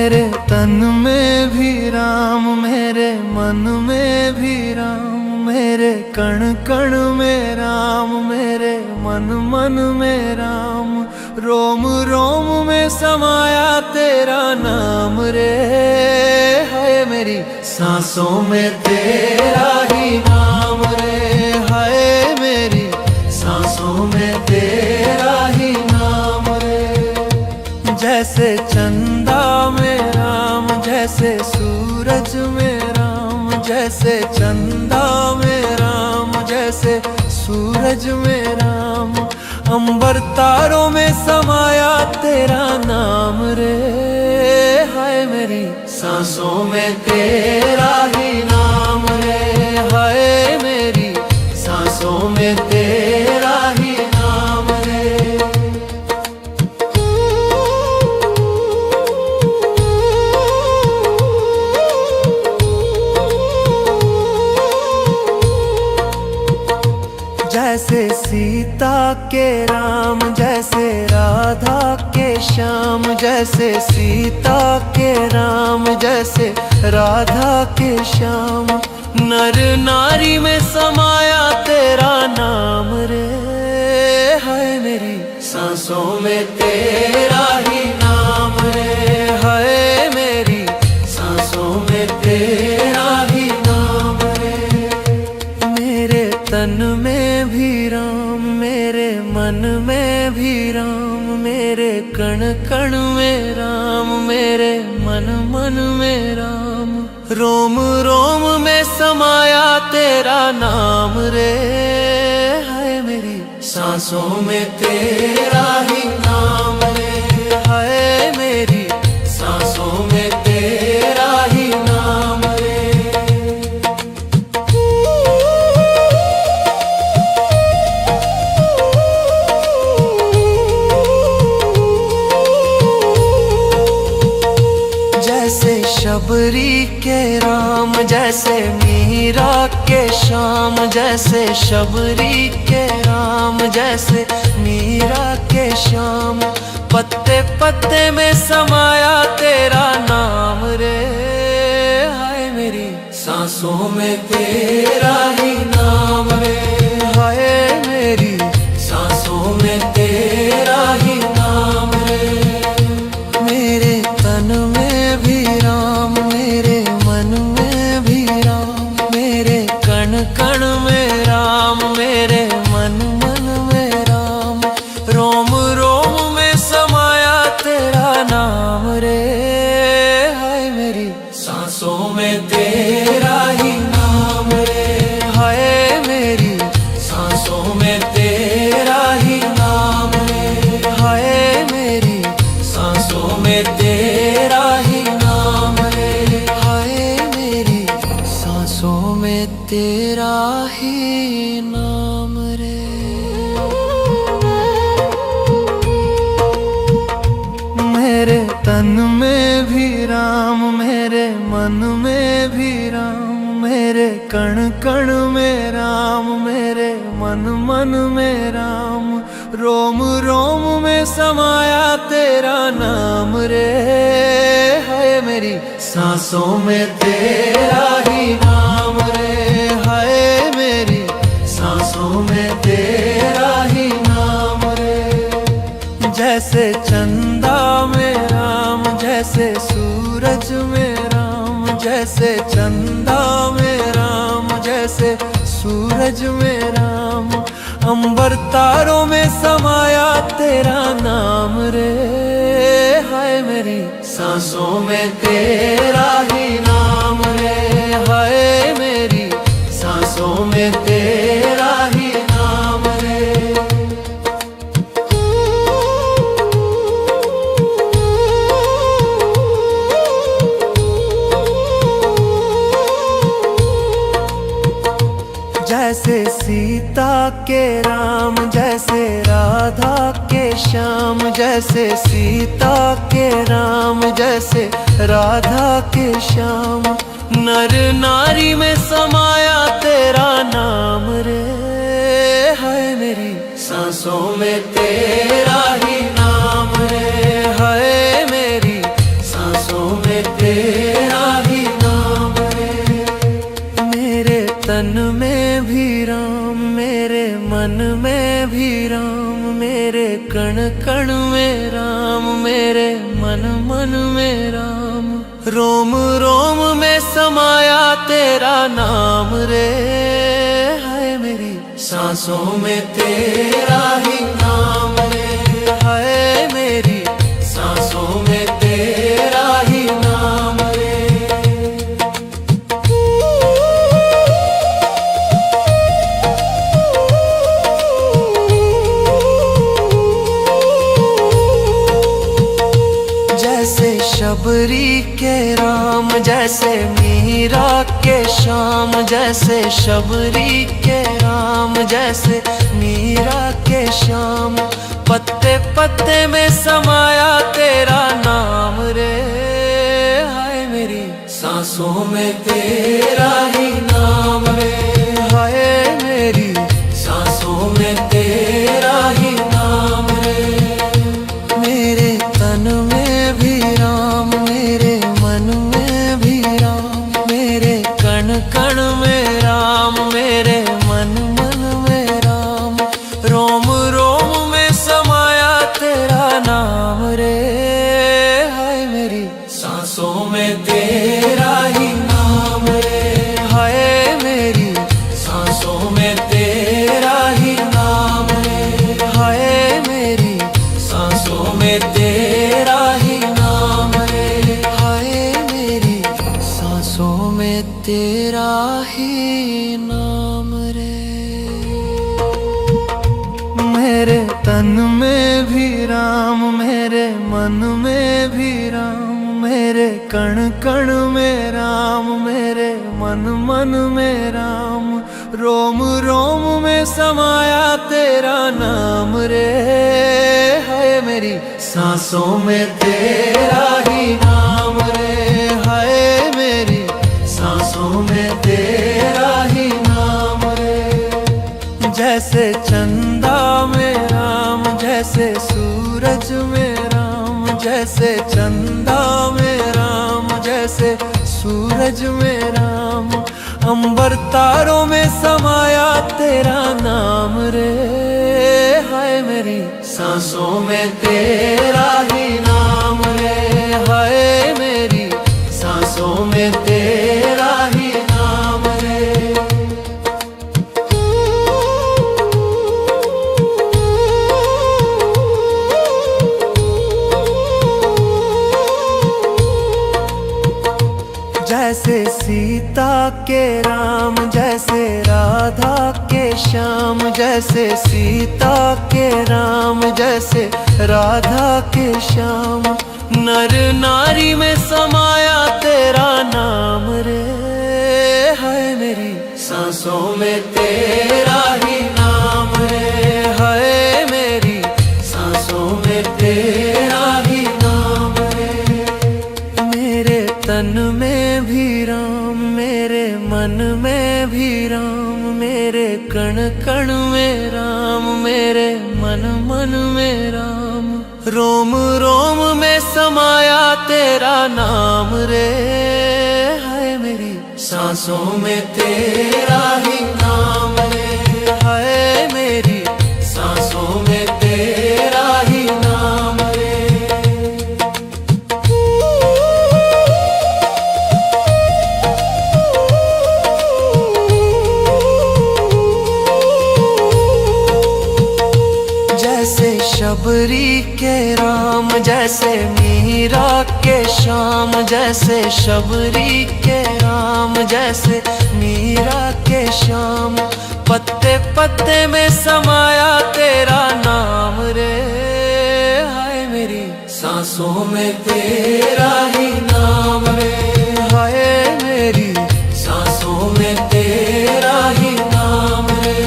मेरे तन में भी राम, मेरे मन में भी राम, मेरे कण कण में राम, मेरे मन मन में राम, रोम रोम में समाया तेरा नाम रे। है मेरी सांसों में तेरा ही नाम रे, है मेरी सांसों में तेरा ही नाम रे। जैसे चंदा में राम, जैसे सूरज में राम, जैसे चंदा में राम, जैसे सूरज में राम, अंबर तारों में समाया तेरा नाम रे। हाय मेरी सांसों में तेरा ही नाम रे, हाय मेरी सांसों में तेरा ही नाम रे। जैसे सीता के राम, जैसे राधा के श्याम, जैसे सीता के राम, जैसे राधा के श्याम, नर नारी में समाया तेरा नाम रे। है मेरी सांसों में तेरा ही नाम रे, है मेरी सांसों में तेरा ही नाम रे। मेरे तन में भी राम, मेरे मन में भी राम, मेरे कण कण में राम, मेरे मन मन में राम, रोम रोम में समाया तेरा नाम रे। है मेरी सांसों में तेरा ही नाम रे, है मेरी सांसों में तेरा ही नाम रे। जैसे शबरी के राम, जैसे मीरा के श्याम, जैसे शबरी के राम, जैसे मीरा के श्याम, पत्ते पत्ते में समाया तेरा नाम रे। हाय मेरी सांसों में तेरा ही नाम रे, हाय मेरी सांसों में तेरा ही नाम रे। मेरे तन में भी राम, मेरे मन में भी राम, मेरे कण कण में राम, मेरे मन मन में राम, रोम रोम में समाया तेरा नाम रे। हाय मेरी सांसों में तेरा ही नाम रे, हाय मेरी सांसों में तेरा ही नाम रे, हाय मेरी सांसों में तेरा ही नाम रे, हाय मेरी सांसों में तेरा ही नाम रे। मेरे तन में भी राम, मेरे मन में भी राम, मेरे कण कण में राम, मेरे मन मन में राम, रोम रोम में समाया तेरा नाम रे। है मेरी सांसों में तेरा ही नाम रे, है मेरी सांसों में तेरा ही नाम रे। जैसे चंदा में राम, जैसे सूरज में राम, जैसे चंदा में राम, जैसे सूरज में राम, अंबर तारों में समाया तेरा नाम रे। हाय मेरी सांसों में तेरा ही नाम रे, हाय मेरी सांसों में तेरा ही नाम रे। जैसे सीता के राम, जैसे राधा के श्याम, जैसे सीता के राम, जैसे राधा के श्याम, नर नारी में समाया तेरा नाम रे। है मेरी सांसों में तेरा ही नाम रे, है मेरी सांसों कण में राम, मेरे मन मन में राम। रोम रोम में समाया तेरा नाम रे, हाय मेरी सांसों में तेरा ही नाम रे, हाय मेरी सांसों में तेरा ही नाम रे। जैसे शबरी के राम, जैसे मीरा के श्याम, जैसे शबरी के राम, जैसे मीरा के श्याम। पत्ते पत्ते में समाया तेरा नाम रे, हाय मेरी सांसों में तेरा ही नाम रे, हाय मेरी सांसों में तेरा ही नाम रे। मेरे तन में भी राम, मेरे मन में भी राम, मेरे कण कण में राम, मेरे मन मन में राम। रोम रोम में समाया तेरा नाम रे, हाय मेरी सांसों में तेरा ही नाम रे, हाय मेरी सांसों में तेरा ही नाम रे, हाय मेरी सांसों में तेरा ही नाम रे, हाय मेरी सांसों में तेरा ही नाम रे। मेरे तन में भी राम, मेरे मन में भी राम, मेरे कण कण में राम, मेरे मन मन में राम। रोम रोम में समाया तेरा नाम रे, हाय मेरी सांसों में तेरा ही नाम रे, हाय मेरी सांसों में तेरा ही नाम रे। जैसे चंदा में राम, जैसे सूरज में राम, जैसे चंदा में राम, जैसे सूरज में राम। अंबर तारों में समाया तेरा नाम रे, हाय मेरी सांसों में तेरा ही नाम रे, हाय मेरी सांसों में तेरा ही नाम रे। जैसे सीता के राम, जैसे राधा के श्याम, जैसे सीता के राम, जैसे राधा के श्याम। नर नारी में समाया तेरा नाम रे, हाय मेरी सांसों में तेरा ही नाम रे, हाय मेरी सांसों में तेरा ही नाम रे। मेरे तन में भी राम, मेरे मन में भी राम, मेरे कण कण में राम, मेरे मन मन में राम। रोम रोम में समाया तेरा नाम रे, हाय मेरी सांसों में तेरा ही नाम रे, हाय मेरी सांसों में तेरा ही नाम रे। जैसे शबरी के राम, जैसे मीरा के श्याम, जैसे शबरी के राम, जैसे मीरा के श्याम। पत्ते पत्ते में समाया तेरा नाम रे, हाय मेरी सांसों में तेरा ही नाम रे, हाय मेरी सांसों में तेरा ही नाम रे।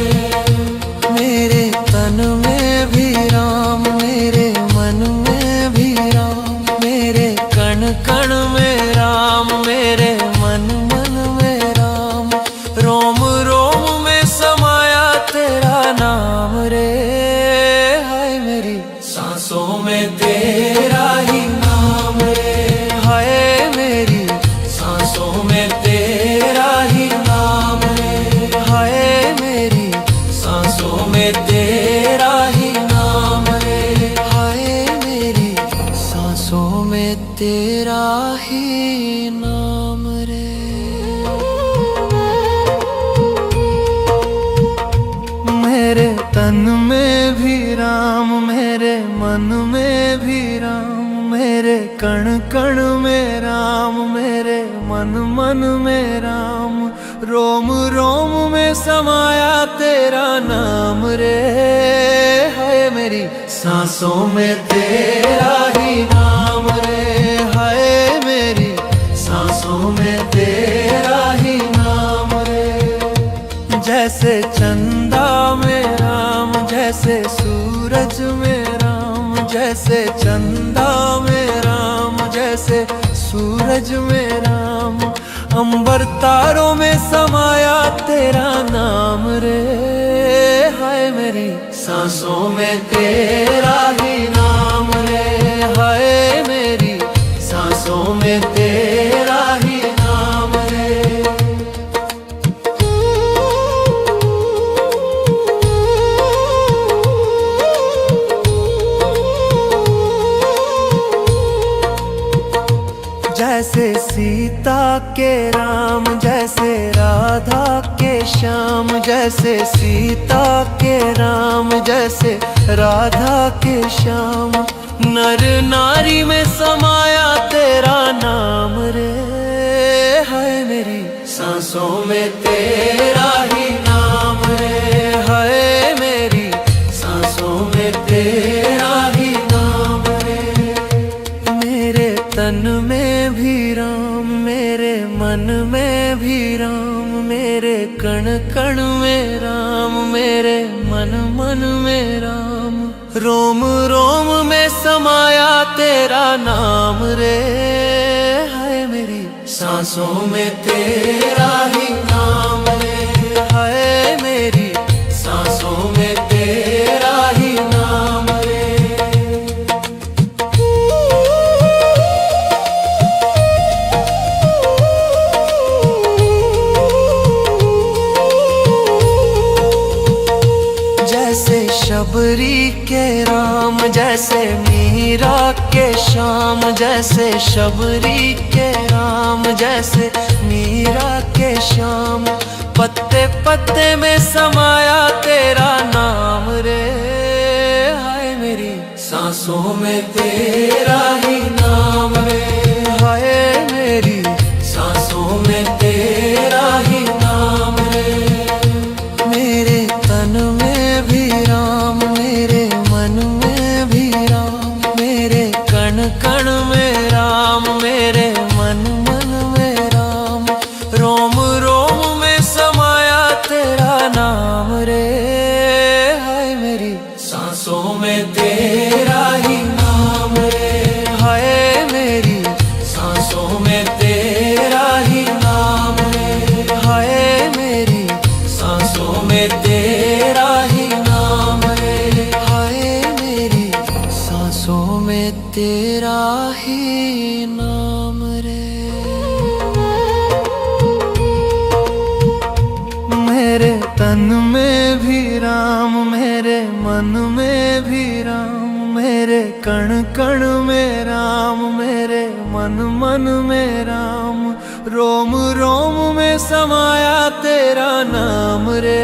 मेरे तन में भी राम, मेरे मन में भी राम, मेरे कण कण में राम, मेरे मन मन में राम। रोम रोम में समाया तेरा नाम रे, हाय मेरी सांसों में तेरा ही नाम रे, हाय ही नाम रे। मेरे तन में भी राम, मेरे मन में भी राम, मेरे कण कण में राम, मेरे मन मन में राम, रोम रोम में समाया तेरा नाम रे। है मेरी सांसों में तेरा ही नाम रे। है मेरी सांसों में तेरा ही नाम रे। जैसे चंदा में राम, जैसे सूरज में राम, जैसे चंदा में राम, जैसे सूरज में राम, अंबर तारों में समाया तेरा नाम रे। हाय मेरी सांसों में तेरा ही नाम रे। हाय मेरी सांसों में तेरा ही नाम रे। जैसे सीता के राम, जैसे राधा के श्याम, जैसे सीता के राम, जैसे राधा के श्याम, नर नारी में समाया तेरा नाम रे। है मेरी सांसों में तेरा ही नाम रे। है मेरी सांसों में तेरा ही नाम रे। मेरे तन में भी राम, मेरे मन में भी राम, मेरे कण कण में राम, मेरे मन मन में राम, रोम रोम में समाया तेरा नाम रे। है मेरी सांसों में तेरा ही नाम रे। है मेरी सांसों में तेरा ही नाम रे। जैसे शबरी के राम, जैसे मीरा के श्याम, जैसे शबरी के राम, जैसे मीरा के श्याम, पत्ते पत्ते में समाया तेरा नाम रे। हाय मेरी सांसों में तेरा ही नाम रे। हाय मेरी सांसों में तेरा ही नाम रे। मेरे तन में भी राम, मेरे मन में भी राम, मेरे कण कण में राम, मेरे मन मन में राम, रोम रोम में समाया तेरा नाम रे। हाय मेरी सांसों में तेरा ही नाम रे। हाय मेरी सांसों में तेरा ही नाम रे। हाय मेरी सांसों में तेरा ही नाम रे। हाय मेरी सांसों में तेरा ही नाम रे। मेरे तन में भी राम, मेरे मन में भी राम, मेरे कण कण में राम, मेरे मन मन में राम, रोम रोम में समाया तेरा नाम रे।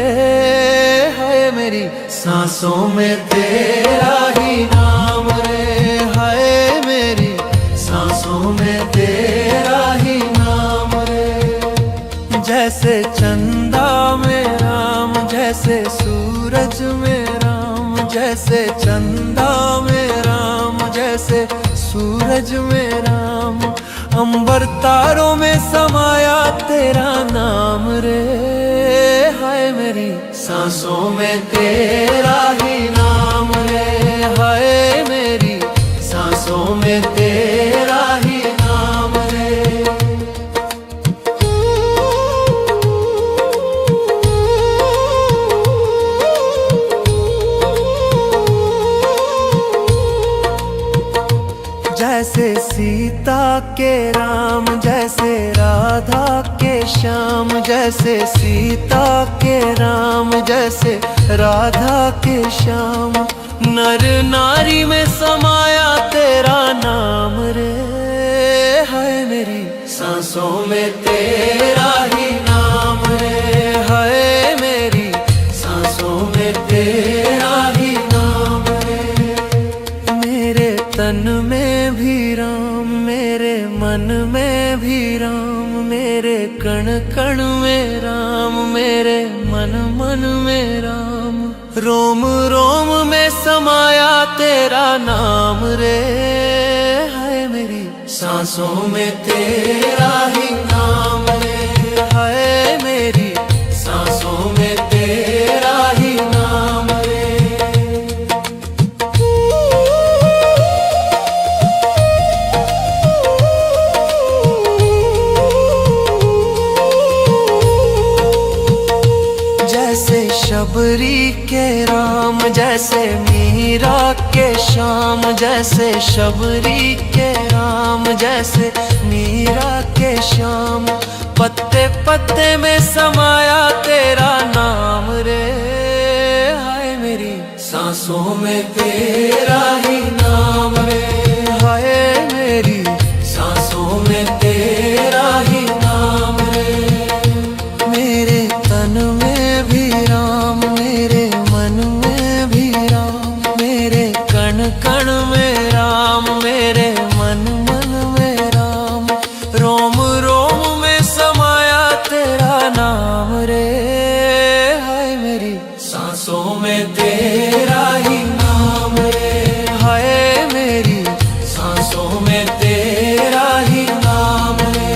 है मेरी सांसों में तेरा ही नाम रे। है मेरी सांसों में तेरा ही नाम रे। जैसे चंदा में राम, जैसे सूरज में राम, जैसे चंदा में राम, जैसे सूरज में राम, अंबर तारों में समाया तेरा नाम रे। हाय मेरी सांसों में तेरा ही नाम रे। हाय मेरी सांसों में तेरा ही नाम रे। जैसे सीता के राम, जैसे राधा के श्याम, जैसे सीता के राम, जैसे राधा के श्याम, नर नारी में समाया तेरा नाम रे। सांसों में तेरा ही नाम रे, हाय मेरी सांसों में तेरा ही नाम रे। मेरे तन में भी राम, मेरे मन में भी राम, मेरे कण कण में राम, मेरे मन मन में राम। रोम रोम में समाया तेरा नाम रे, हाय मेरी सांसों में तेरा ही नाम रे, हाय मेरी सांसों में तेरा ही नाम रे। जैसे शबरी के राम, जैसे मीरा के श्याम, जैसे शबरी के राम, जैसे मीरा के श्याम। पत्ते पत्ते में समाया तेरा नाम रे, हाय मेरी सांसों में तेरा ही नाम रे, हाय मेरी सांसों में तेरा ही नाम रे। मेरे तन में भी राम, मेरे मन में भी राम, मेरे कण कण में राम, मेरे मन मन में राम। रोम रोम में समाया तेरा नाम रे, हाय मेरी सांसों में तेरा ही नाम रे, हाय मेरी सांसों में तेरा ही नाम रे,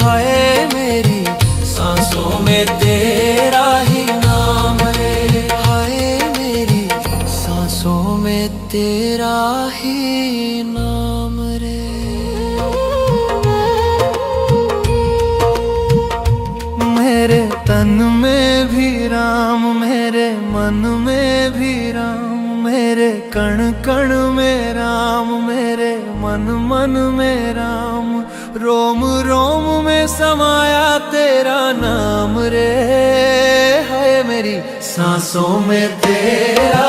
हाय मेरी सांसों में तेरा ही नाम रे, हाय मेरी सांसों में तेरा ही नाम रे। मेरे तन में भी राम, मेरे मन में भी राम, मेरे कण कण में राम, मेरे मन मन में राम। रोम रोम में समाया तेरा नाम रे, हाय मेरी सांसों में तेरा